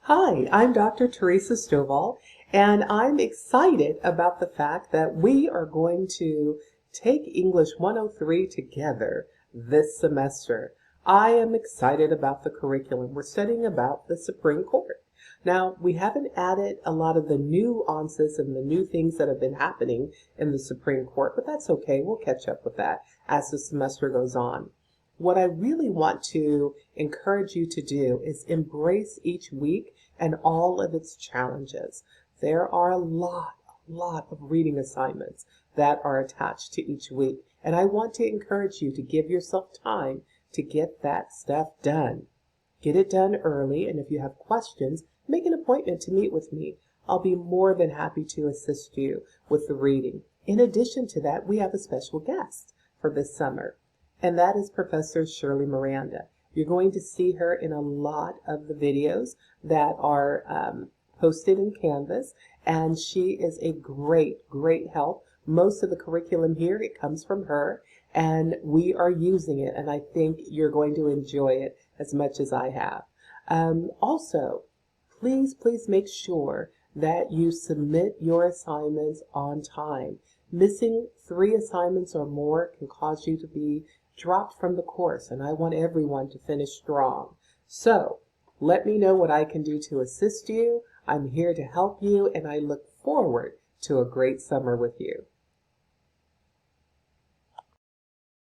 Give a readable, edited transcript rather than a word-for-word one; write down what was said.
Hi, I'm Dr. Teresa Stovall, and I'm excited about the fact that we are going to take English 103 together this semester. I am excited about the curriculum. We're studying about the Supreme Court. Now, we haven't added a lot of the nuances and the new things that have been happening in the Supreme Court, but that's okay. We'll catch up with that as the semester goes on. What I really want to encourage you to do is embrace each week and all of its challenges. There are a lot of reading assignments that are attached to each week, and I want to encourage you to give yourself time to get that stuff done. Get it done early, and if you have questions, make an appointment to meet with me. I'll be more than happy to assist you with the reading. In addition to that, we have a special guest for this summer, and that is Professor Shirley Miranda. You're going to see her in a lot of the videos that are posted in Canvas, and she is a great help. Most of the curriculum here, it comes from her, and we are using it, and I think you're going to enjoy it as much as I have. Also, please make sure that you submit your assignments on time. Missing 3 assignments or more can cause you to be dropped from the course, and I want everyone to finish strong. So let me know what I can do to assist you. I'm here to help you, and I look forward to a great summer with you.